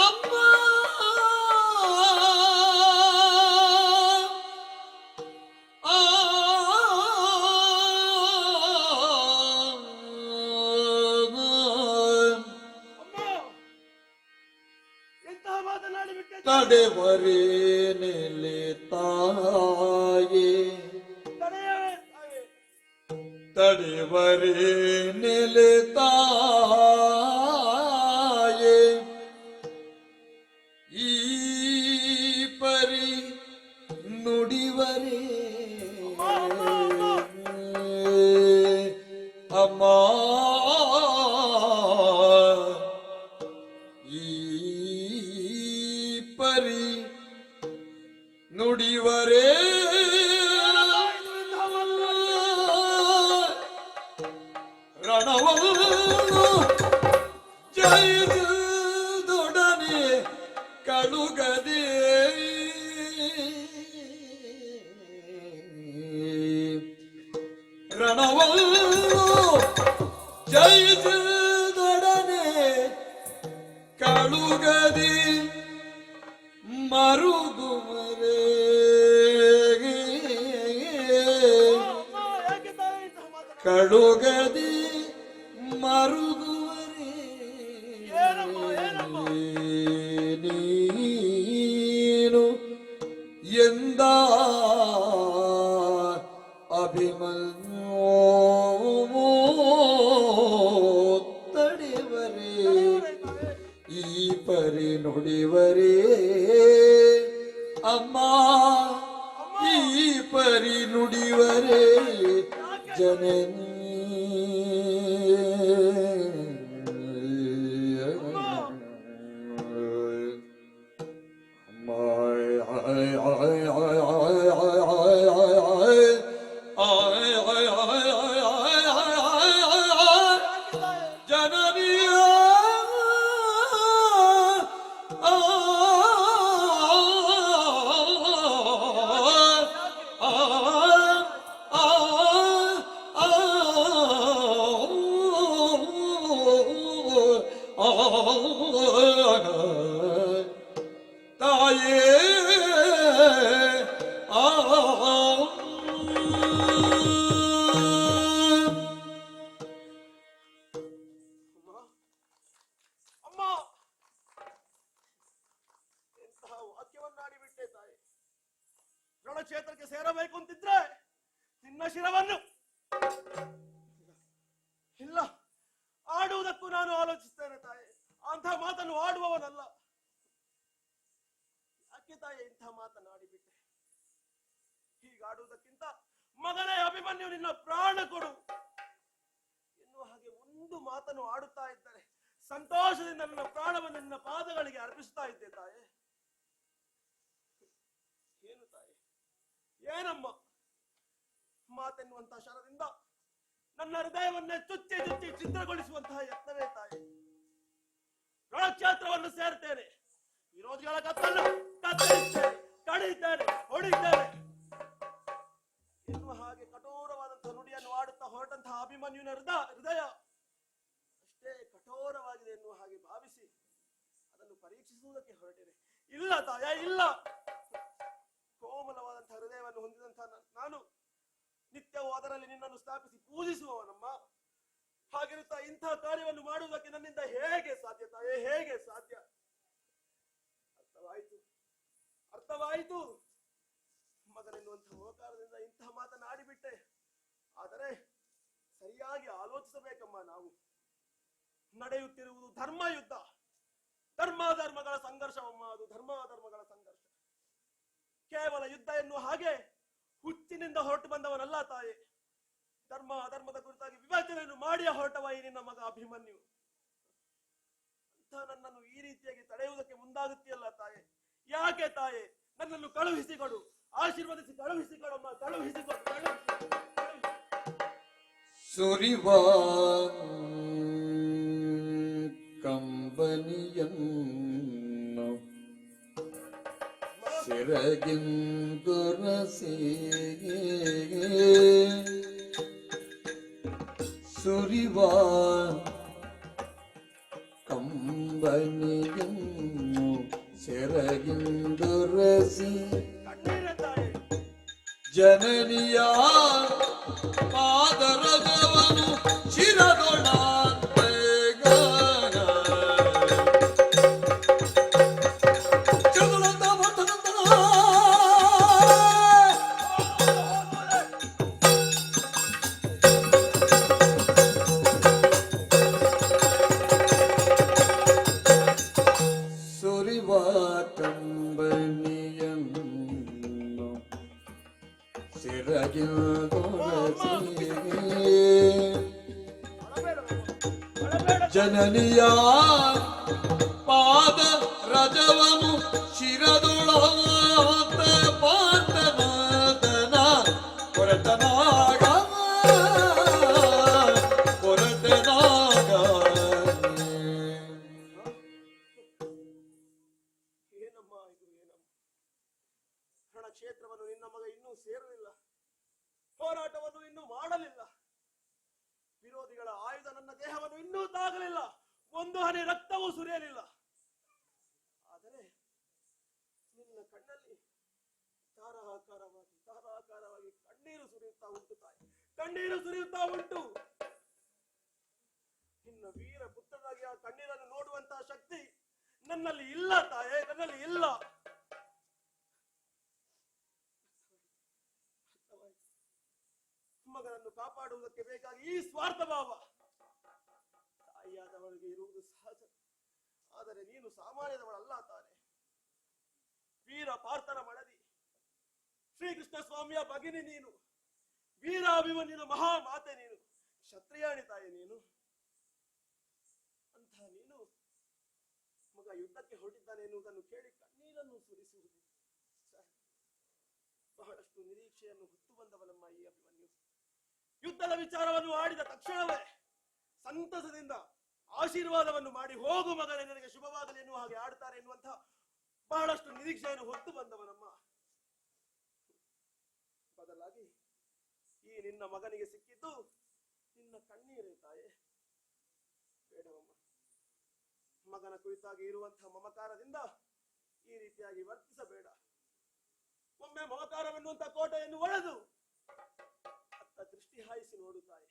ಅಮ್ಮ ಎಂತಹ ಮಾತನಾಡಿಬಿಟ್ಟೆ ತಡೆವರೇ ನೆಲೆ ತಾಯೇ, ತಡೆವರೇ ನೆಲೆ ತಾಯೇ, ಈ ಪರಿ ನುಡಿವರೇ ಅಮ್ಮ, ಈ ಪರಿ ನುಡಿವರೇ ರಣವನ್ನು ಜಯಿಸುವುದೊಡನೆ ಕಳುಗದೆ ರಣವನ್ನು ಜಯಿಸುವುದೊಡನೆ ಕಳುಗದೆ ಮರುಗುಮರೆ ಕಳುಗದಿ ಮರುಗುವರೆ ನೀನು ಎಂದ ಅಭಿಮನ್ಯೋ ತಡೆವರೆ ಈ ಪರಿ ನುಡಿವರೇ ಅಮ್ಮ, ಈ ಪರಿ ನುಡಿವರೇ ಜನನಿ. ತಾಯೇ ಅಮ್ಮ, ಎಂತಹ ವಾಕ್ಯವನ್ನಾಡಿಬಿಟ್ಟೆ ತಾಯಿ. ರಣಕ್ಷೇತ್ರಕ್ಕೆ ಸೇರಬೇಕು ಅಂತಿದ್ರೆ ನಿನ್ನ ಶಿರವನ್ನು ಇಲ್ಲ, ಆಡುವುದಕ್ಕೂ ನಾನು ಆಲೋಚಿಸ್ತೇನೆ ತಾಯಿ. ಅಂತಹ ಮಾತನ್ನು ಆಡುವವನಲ್ಲ. ಯಾಕೆ ತಾಯಿ ಇಂತಹ ಮಾತನಾಡಿಬಿಟ್ಟೆ? ಹೀಗಾಡುವುದಕ್ಕಿಂತ ಮಗನೇ ಅಭಿಮನ್ಯು ನಿನ್ನ ಪ್ರಾಣ ಕೊಡು ಎನ್ನುವ ಹಾಗೆ ಒಂದು ಮಾತನ್ನು ಆಡುತ್ತಾ ಇದ್ದರೆ ಸಂತೋಷದಿಂದ ನನ್ನ ಪ್ರಾಣವನ್ನು ನಿನ್ನ ಪಾದಗಳಿಗೆ ಅರ್ಪಿಸುತ್ತಾ ಇದ್ದೆ ತಾಯಿ. ಏನು ತಾಯಿ, ಏನಮ್ಮ ಮಾತೆನ್ನುವಂತಹ ಶರದಿಂದ ನನ್ನ ಹೃದಯವನ್ನೇ ಚುಚ್ಚಿ ಚುಚ್ಚಿ ಛಿದ್ರಗೊಳಿಸುವಂತಹ ಯತ್ನವೇ ತಾಯಿ. ರಣಕ್ಷೇತ್ರವನ್ನು ಸೇರ್ತೇನೆ, ವಿರೋಧಿಗಳ ಕತ್ತನ್ನು ಕತ್ತರಿಸ್ತೇನೆ, ಕಡಿತೇನೆ, ಹೊಡಿತೇನೆ ಎನ್ನುವ ಹಾಗೆ ಕಠೋರವಾದಂತಹ ನುಡಿಯನ್ನು ಆಡುತ್ತಾ ಹೊರಟಂತಹ ಅಭಿಮನ್ಯುವಿನ ಹೃದಯ ಅಷ್ಟೇ ಕಠೋರವಾಗಿದೆ ಎನ್ನುವ ಹಾಗೆ ಭಾವಿಸಿ ಅದನ್ನು ಪರೀಕ್ಷಿಸುವುದಕ್ಕೆ ಹೊರಟೇನೆ. ಇಲ್ಲ ತಾಯ, ಇಲ್ಲ. ಕೋಮಲವಾದಂತಹ ಹೃದಯವನ್ನು ಹೊಂದಿದಂತಹ ನಾನು ನಿತ್ಯವೂ ಅದರಲ್ಲಿ ನಿನ್ನನ್ನು ಸ್ಥಾಪಿಸಿ ಪೂಜಿಸುವವನಮ್ಮ. ಹಾಗಿರುತ್ತಾ ಇಂತಹ ಕಾರ್ಯವನ್ನು ಮಾಡುವುದಕ್ಕೆ ನನ್ನಿಂದ ಹೇಗೆ ಸಾಧ್ಯ ತಾಯೇ, ಹೇಗೆ ಸಾಧ್ಯ? ಅರ್ಥವಾಯಿತು, ಅರ್ಥವಾಯಿತು. ಮಗನೆನ್ನುವಂತಹ ಹೋಕಾರದಿಂದ ಇಂತಹ ಮಾತನಾಡಿಬಿಟ್ಟೆ. ಆದರೆ ಸರಿಯಾಗಿ ಆಲೋಚಿಸಬೇಕಮ್ಮ. ನಾವು ನಡೆಯುತ್ತಿರುವುದು ಧರ್ಮಯುದ್ಧ, ಧರ್ಮಾಧರ್ಮಗಳ ಸಂಘರ್ಷವಮ್ಮ. ಅದು ಧರ್ಮಾಧರ್ಮಗಳ ಸಂಘರ್ಷ. ಕೇವಲ ಯುದ್ಧ ಎನ್ನುವ ಹಾಗೆ ಹುಚ್ಚಿನಿಂದ ಹೊರಟು ಬಂದವನಲ್ಲ ತಾಯಿ. ಧರ್ಮ ಅಧರ್ಮದ ಕುರಿತಾಗಿ ವಿವೇಚನೆಯನ್ನು ಮಾಡಿಯ ಹೊರಟವ ಈ ನಿನ್ನ ಮಗ ಅಭಿಮನ್ಯು. ಅಂತ ನನ್ನನ್ನು ಈ ರೀತಿಯಾಗಿ ತಡೆಯುವುದಕ್ಕೆ ಮುಂದಾಗುತ್ತೀಯಲ್ಲ ತಾಯಿ. ಯಾಕೆ ತಾಯಿ? ನನ್ನನ್ನು ಕಳುಹಿಸಿಕೊಡು, ಆಶೀರ್ವದಿಸಿ ಕಳುಹಿಸಿಕೊಡಮ್ಮ, ಕಳುಹಿಸಿಕೊಡು. ಸುರಿವಾ ಕಂಬನಿಯನ್ನು ಸಿರಗಿಂದುರಸಿ ಸುರಿವಾ ಕಂಬನಿಯನ್ನು ಸಿರಗಿಂದುರಸಿ ಜನನಿಯ ಪಾದರಗವನು ಶಿರದೊಡಾಂತೆಗಾನ ಚದುರಂತ ಭಕ್ತನಂದನ ಸುರಿವ ಕಂಬನಿಯನ್ನು ಜನನಿಯ ಪಾದ ರಜವನು ಶಿರದೊಳತ ಪಾತನಾದನ ಕೊರತನಾಗ ಕೊರತನಾಗ. ಏನಮ್ಮ ಇದು? ಏನಮ್ಮ ರಣಕ್ಷೇತ್ರವನ್ನು ನಿನ್ನ ಮಗ ಇನ್ನೂ ಸೇರಲಿಲ್ಲ, ಹೋರಾಟವನ್ನು ಇನ್ನೂ ಮಾಡಲಿಲ್ಲ, ವಿರೋಧಿಗಳ ಆಯುಧ ನನ್ನ ದೇಹವನ್ನು ಇನ್ನೂ ತಾಗಲಿಲ್ಲ, ಒಂದು ಹನಿ ರಕ್ತವೂ ಸುರಿಯಲಿಲ್ಲ. ಆದರೆ ನಿನ್ನ ಕಣ್ಣಲ್ಲಿ ಧಾರಾಕಾರವಾಗಿ ಕಣ್ಣೀರು ಸುರಿಯುತ್ತಾ ಉಂಟು ತಾಯಿ, ಕಣ್ಣೀರು ಸುರಿಯುತ್ತಾ ಉಂಟು. ನಿನ್ನ ವೀರ ಪುತ್ರನಾಗಿ ಆ ಕಣ್ಣೀರನ್ನು ನೋಡುವಂತಹ ಶಕ್ತಿ ನನ್ನಲ್ಲಿ ಇಲ್ಲ ತಾಯೇ, ನನ್ನಲ್ಲಿ ಇಲ್ಲ. ಮಗನನ್ನು ಕಾಪಾಡುವುದಕ್ಕೆ ಬೇಕಾಗಿ ಈ ಸ್ವಾರ್ಥ ಭಾವ. ತಾಯಿಯಾದವಳಿಗೆ ಇರುವುದು ಸಹಜ, ಆದರೆ ನೀನು ಸಾಮಾನ್ಯದವಳಲ್ಲ ತಾನೆ. ವೀರ ಪಾರ್ಥನ ಮಡದಿ, ಶ್ರೀಕೃಷ್ಣ ಸ್ವಾಮಿಯ ಭಗಿನಿ ನೀನು, ವೀರಾಭಿಮನ್ಯುನ ಮಹಾ ಮಾತೆ ನೀನು, ಕ್ಷತ್ರಿಯಾಣಿ ತಾಯಿ ನೀನು. ಅಂತ ನೀನು ಮಗ ಯುದ್ಧಕ್ಕೆ ಹೊರಟಿದ್ದಾನೆ ಎನ್ನುವುದನ್ನು ಕೇಳಿ ಕಣ್ಣೀರನ್ನು ಸುರಿಸುವುದು ಬಹಳಷ್ಟು ನಿರೀಕ್ಷೆಯನ್ನು ಹೊತ್ತು ಬಂದವನಮ್ಮ ಈ ಅಭಿಮನ್ಯು. ಯುದ್ಧದ ವಿಚಾರವನ್ನು ಆಡಿದ ತಕ್ಷಣವೇ ಸಂತಸದಿಂದ ಆಶೀರ್ವಾದವನ್ನು ಮಾಡಿ ಹೋಗು ಮಗನೇ, ನನಗೆ ಶುಭವಾಗಲಿ ಎನ್ನುವ ಹಾಗೆ ಆಡ್ತಾರೆ ಎನ್ನುವಂತಹ ಬಹಳಷ್ಟು ನಿರೀಕ್ಷೆಯನ್ನು ಹೊತ್ತು ಬಂದವನಮ್ಮ. ಬದಲಾಗಿ ಈ ನಿನ್ನ ಮಗನಿಗೆ ಸಿಕ್ಕಿದ್ದು ನಿನ್ನ ಕಣ್ಣೀರೇ ತಾಯೇ. ಬೇಡವಮ್ಮ, ಮಗನ ಕುರಿತಾಗಿ ಇರುವಂತಹ ಮಮಕಾರದಿಂದ ಈ ರೀತಿಯಾಗಿ ವರ್ತಿಸಬೇಡ. ಒಮ್ಮೆ ಮಮಕಾರವೆನ್ನುವಂತಹ ಕೋಟೆಯನ್ನು ಒಡೆದು ಅತ್ತ ದೃಷ್ಟಿ ಹಾಯಿಸಿ ನೋಡು ತಾಯಿ.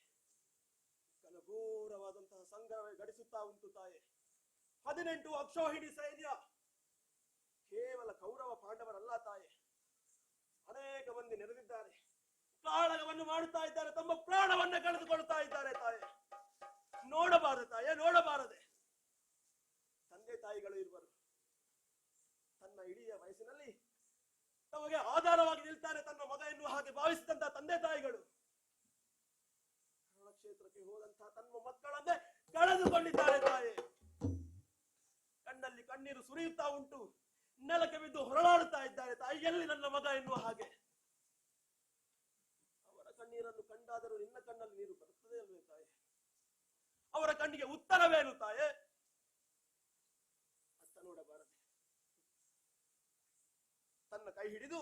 ಘನಘೋರವಾದಂತಹ ಸಂಗ್ರಹವೇ ಗಡಿಸುತ್ತಾ ಉಂಟು ತಾಯಿ. 18 ಅಕ್ಷೋಹಿಣಿ ಸೈನ್ಯ ಕೇವಲ ಕೌರವ ಪಾಂಡವರಲ್ಲ ತಾಯಿ, ಅನೇಕ ಮಂದಿ ನೆರೆದಿದ್ದಾರೆ, ಕಾಳಗವನ್ನು ಮಾಡುತ್ತಾ ಇದ್ದಾರೆ, ತಮ್ಮ ಪ್ರಾಣವನ್ನ ಕಳೆದುಕೊಳ್ತಾ ಇದ್ದಾರೆ ತಾಯಿ. ನೋಡಬಾರದು ತಾಯೇ, ನೋಡಬಾರದೆ. ತಂದೆ ತಾಯಿಗಳು ಇರುವರು, ತನ್ನ ಇಡೀ ವಯಸ್ಸಿನಲ್ಲಿ ತಮಗೆ ಆಧಾರವಾಗಿ ನಿಲ್ತಾರೆ ತನ್ನ ಮಗ ಎನ್ನುವ ಹಾಗೆ ಭಾವಿಸಿದಂತಹ ತಂದೆ ತಾಯಿಗಳು ಕ್ಷೇತ್ರಕ್ಕೆ ಹೋದಂತಹ ತನ್ನ ಮಕ್ಕಳನ್ನೇ ಕಳೆದುಕೊಂಡಿದ್ದಾರೆ ತಾಯಿ. ಕಣ್ಣಲ್ಲಿ ಕಣ್ಣೀರು ಸುರಿಯುತ್ತಾ ಉಂಟು, ನೆಲಕ್ಕೆ ಬಿದ್ದು ಹೊರಳಾಡುತ್ತಾ ಇದ್ದಾರೆ ತಾಯಿ. ಎಲ್ಲಿ ನನ್ನ ಮಗ ಎನ್ನುವ ಹಾಗೆ. ಅವರ ಕಣ್ಣೀರನ್ನು ಕಂಡಾದರೂ ನಿನ್ನ ಕಣ್ಣಲ್ಲಿ ನೀರು ಬರುತ್ತದೆ ಅಲ್ವೇ ತಾಯಿ? ಅವರ ಕಣ್ಣಿಗೆ ಉತ್ತರವೇನು ತಾಯೇ? ಅತ್ತ ನೋಡಬಾರದೆ. ತನ್ನ ಕೈ ಹಿಡಿದು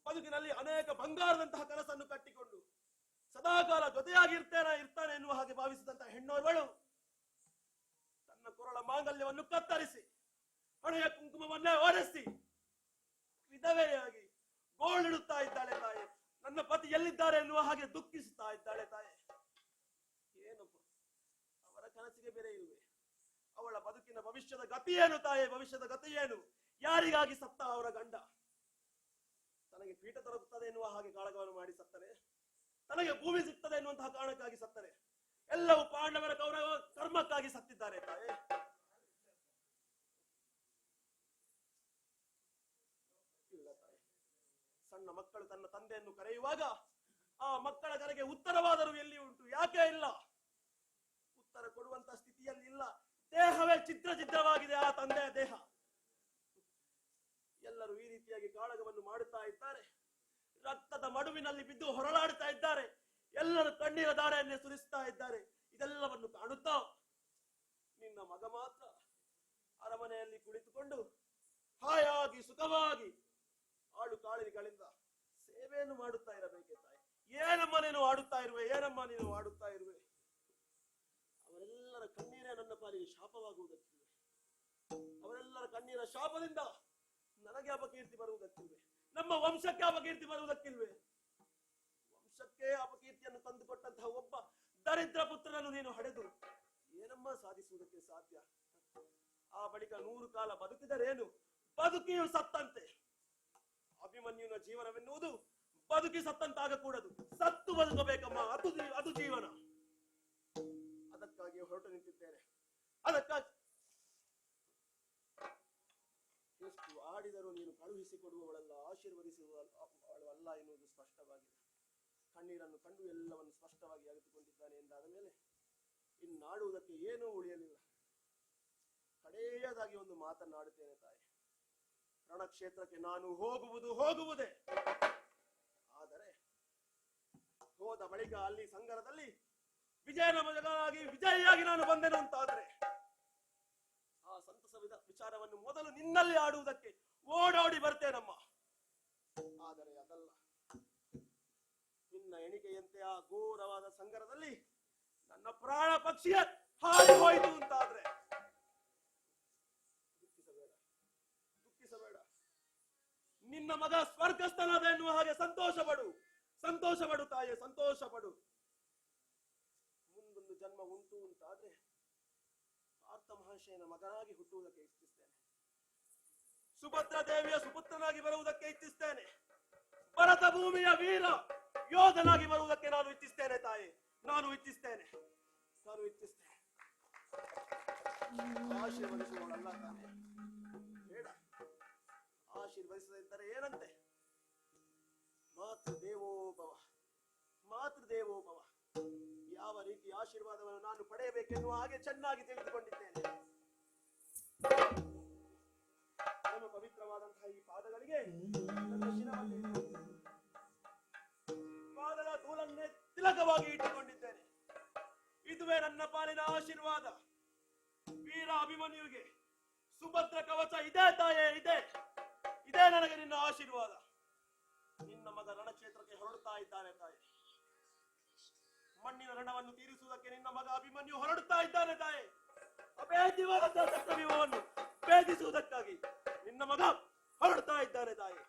ಬದುಕಿನಲ್ಲಿ ಅನೇಕ ಬಂಗಾರದಂತಹ ಕನಸನ್ನು ಕಟ್ಟಿಕೊಂಡು ಸದಾಕಾಲ ಜೊತೆಯಾಗಿ ಇರ್ತಾನೆ ಎನ್ನುವ ಹಾಗೆ ಭಾವಿಸಿದಂತಹ ಹೆಣ್ಣೋರ್ವಳು ತನ್ನ ಕೊರಳ ಮಾಂಗಲ್ಯವನ್ನು ಕತ್ತರಿಸಿ ಹಣೆಯ ಕುಂಕುಮವನ್ನೇ ಒರೆಸಿ ವಿಧವೆಯಾಗಿ ಗೋಳಿಡುತ್ತಾ ಇದ್ದಾಳೆ ತಾಯಿ. ನನ್ನ ಪತಿ ಎಲ್ಲಿದ್ದಾರೆ ಎನ್ನುವ ಹಾಗೆ ದುಃಖಿಸುತ್ತಾ ಇದ್ದಾಳೆ ತಾಯಿ. ಏನಪ್ಪ, ಅವರ ಕನಸಿಗೆ ಬೇರೆ ಇಲ್ವೇ? ಅವಳ ಬದುಕಿನ ಭವಿಷ್ಯದ ಗತಿ ಏನು ತಾಯಿ? ಭವಿಷ್ಯದ ಗತಿ ಏನು? ಯಾರಿಗಾಗಿ ಸತ್ತ ಅವರ ಗಂಡ? ತನಗೆ ಪೀಠ ದೊರಕುತ್ತದೆ ಎನ್ನುವ ಹಾಗೆ ಕಾಳಗವನ್ನು ಮಾಡಿ ಸತ್ತರೆ, ತನಗೆ ಭೂಮಿ ಸಿಗ್ತದೆ ಎನ್ನುವಂತಹ ಕಾರಣಕ್ಕಾಗಿ ಸತ್ತರೆ. ಎಲ್ಲವೂ ಪಾಂಡವರ ಕೌರವ ಕರ್ಮಕ್ಕಾಗಿ ಸತ್ತಿದ್ದಾರೆ ತಾಯಿ. ಇಲ್ಲ ತಾಯಿ, ಸಣ್ಣ ಮಕ್ಕಳು ತನ್ನ ತಂದೆಯನ್ನು ಕರೆಯುವಾಗ ಆ ಮಕ್ಕಳ ಕರೆಗೆ ಉತ್ತರವಾದರೂ ಎಲ್ಲಿ ಉಂಟು? ಯಾಕೆ ಇಲ್ಲ? ಉತ್ತರ ಕೊಡುವಂತ ಸ್ಥಿತಿಯಲ್ಲಿ ಇಲ್ಲ. ದೇಹವೇ ಛಿದ್ರವಾಗಿದೆ ಆ ತಂದೆಯ ದೇಹ. ಎಲ್ಲರೂ ಈ ರೀತಿಯಾಗಿ ಕಾಳಗವನ್ನು ಮಾಡುತ್ತಾ ಇದ್ದಾರೆ. ರಕ್ತದ ಮಡುವಿನಲ್ಲಿ ಬಿದ್ದು ಹೊರಳಾಡುತ್ತಾ ಇದ್ದಾರೆ. ಎಲ್ಲರೂ ಕಣ್ಣೀರ ಧಾರೆಯನ್ನೇ ಸುರಿಸ್ತಾ ಇದ್ದಾರೆ. ಇದೆಲ್ಲವನ್ನು ಕಾಣುತ್ತಾ ನಿನ್ನ ಮಗ ಮಾತ್ರ ಅರಮನೆಯಲ್ಲಿ ಕುಳಿತುಕೊಂಡು ಹಾಯಾಗಿ ಸುಖವಾಗಿ ಆಳು ಕಾಳಿಗಳಿಂದ ಸೇವೆಯನ್ನು ಮಾಡುತ್ತಾ ಇರಬೇಕೆ ತಾಯಿ. ಏನಮ್ಮ ನೀನು ಆಡುತ್ತಾ ಇರುವೆ? ಏನಮ್ಮ ನೀನು ಆಡುತ್ತಾ ಇರುವೆ? ಅವರೆಲ್ಲರ ಕಣ್ಣೀರೇ ನನ್ನ ಪಾಲಿಗೆ ಶಾಪವಾಗುವುದಕ್ಕಿಲ್ವೆ? ಅವರೆಲ್ಲರ ಕಣ್ಣೀರ ಶಾಪದಿಂದ ನನಗೆ ಅಪಕೀರ್ತಿ ಬರುವುದಕ್ಕಿಲ್ವೆ? ನಮ್ಮ ವಂಶಕ್ಕೆ ಅಪಕೀರ್ತಿ ಬರುವುದಕ್ಕಿಲ್ವೆ? ವಂಶಕ್ಕೆ ಅಪಕೀರ್ತಿಯನ್ನು ತಂದುಕೊಟ್ಟಂತಹ ಒಬ್ಬ ದರಿದ್ರ ಪುತ್ರನನ್ನು ನೀನು ಹಡೆದು ಏನಮ್ಮ ಸಾಧಿಸುವುದಕ್ಕೆ ಸಾಧ್ಯ? ಆ ಬಳಿಕ 100 ಕಾಲ ಬದುಕಿದರೇನು? ಬದುಕಿಯು ಸತ್ತಂತೆ. ಅಭಿಮನ್ಯುನ ಜೀವನವೆನ್ನುವುದು ಬದುಕಿ ಸತ್ತಂತಾಗಕೂಡದು. ಸತ್ತು ಬದುಕಬೇಕಮ್ಮ, ಅದು ಜೀವನ. ಅದಕ್ಕಾಗಿ ಹೊರಟು ನಿಂತಿದ್ದೇನೆ. ಅದಕ್ಕಾಗಿ ಎಷ್ಟು ಆಡಿದರೂ ನೀನು ಕಳುಹಿಸಿಕೊಡುವವಳಲ್ಲ, ಆಶೀರ್ವದಿಸುವವಳಲ್ಲ ಎನ್ನುವುದು ಸ್ಪಷ್ಟವಾಗಿದೆ. ಕಣ್ಣೀರನ್ನು ಕಂಡು ಎಲ್ಲವನ್ನು ಸ್ಪಷ್ಟವಾಗಿ ಅರಿತುಕೊಂಡಿದ್ದಾನೆ ಎಂದಾದ ಮೇಲೆ ಇನ್ನಾಡುವುದಕ್ಕೆ ಏನೂ ಉಳಿಯಲಿಲ್ಲ. ಕಡೆಯದಾಗಿ ಒಂದು ಮಾತನ್ನಾಡುತ್ತೇನೆ ತಾಯಿ. ರಣಕ್ಷೇತ್ರಕ್ಕೆ ನಾನು ಹೋಗುವುದೇ. ಆದರೆ ಹೋದ ಬಳಿಕ ಅಲ್ಲಿ ಸಂಗರದಲ್ಲಿ ವಿಜಯಿಯಾಗಿ ನಾನು ಬಂದೆನು ಅಂತಾದ್ರೆ ಆ ಸಂತಸ ವಿಚಾರವನ್ನು ಮೊದಲು ನಿನ್ನಲ್ಲಿ ಆಡುವುದಕ್ಕೆ ಓಡೋಡಿ ಬರ್ತೇನಮ್ಮ. ಆದರೆ ಅದಲ್ಲ, ನಿನ್ನ ಎಣಿಕೆಯಂತೆ ಆ ಘೋರವಾದ ಸಂಗರದಲ್ಲಿ ನನ್ನ ಪ್ರಾಣ ಪಕ್ಷಿಯ ಹಾರಿ ಹೋಯಿತು ಅಂತಾದ್ರೆ ದುಃಖಿಸಬೇಡ. ನಿನ್ನ ಮಗ ಸ್ವರ್ಗಸ್ಥನಾದ ಎನ್ನುವ ಹಾಗೆ ಸಂತೋಷ ಪಡು ತಾಯಿ, ಸಂತೋಷ ಪಡು. ಮುಂದೊಂದು ಜನ್ಮ ಉಂಟು ಅಂತಾದ್ರೆ ಪಾರ್ಥ ಮಹಾಶಯನ ಮಗನಾಗಿ ಹುಟ್ಟುವುದಕ್ಕೆ ಇಚ್ಛಿಸ್ತೇನೆ. ಸುಭದ್ರ ದೇವಿಯ ಸುಪುತ್ರನಾಗಿ ಬರುವುದಕ್ಕೆ ಇಚ್ಛಿಸ್ತೇನೆ. ಭರತ ಭೂಮಿಯ ವೀರ ಯೋಧನಾಗಿ ಬರುವುದಕ್ಕೆ ನಾನು ಇಚ್ಛಿಸ್ತೇನೆ ತಾಯಿ, ನಾನು ಇಚ್ಛಿಸ್ತೇನೆ. ಆಶೀರ್ವದಿಸುವವಳಲ್ಲ ತಾನೆ, ಬೇಡ. ಆಶೀರ್ವದಿಸದಿದ್ದರೆ ಏನಂತೆ? ಮಾತೃದೇವೋಭವ. ಯಾವ ರೀತಿ ಆಶೀರ್ವಾದವನ್ನು ನಾನು ಪಡೆಯಬೇಕೆನ್ನುವ ಹಾಗೆ ಚೆನ್ನಾಗಿ ತಿಳಿದುಕೊಂಡಿದ್ದೇನೆ. ನಮ್ಮ ಪವಿತ್ರವಾದಂತಹ ಈ ಪಾದಗಳಿಗೆ ನನ್ನ ಶಿರವನ್ನು ಪಾದದ ಧೂಳನ್ನೇ ತಿಲಕವಾಗಿ ಇಟ್ಟುಕೊಂಡಿದ್ದೇನೆ. ಇದುವೇ ನನ್ನ ಪಾಲಿನ ಆಶೀರ್ವಾದ. ವೀರ ಅಭಿಮನ್ಯುವಿಗೆ ಸುಭದ್ರ ಕವಚ ಇದೆ ತಾಯೇ, ಇದೇ ನನಗೆ ನಿನ್ನ ಆಶೀರ್ವಾದ. ನಿನ್ನ ಮಗ ರಣಕ್ಷೇತ್ರಕ್ಕೆ ಹೊರಡುತ್ತಾ ಇದ್ದಾನೆ ತಾಯಿ. ಮಣ್ಣಿನ ರಣವನ್ನು ತೀರಿಸುವುದಕ್ಕೆ ನಿನ್ನ ಮಗ ಅಭಿಮನ್ಯು ಹೊರಡುತ್ತಾ ಇದ್ದಾನೆ ತಾಯಿ. ಅಭೇದ್ಯವಾದ ಚಕ್ರವ್ಯೂಹವನ್ನು ಭೇದಿಸುವುದಕ್ಕಾಗಿ ನಿನ್ನ ಮಗ ಹೊರಡುತ್ತಾ ಇದ್ದಾನೆ ತಾಯಿ.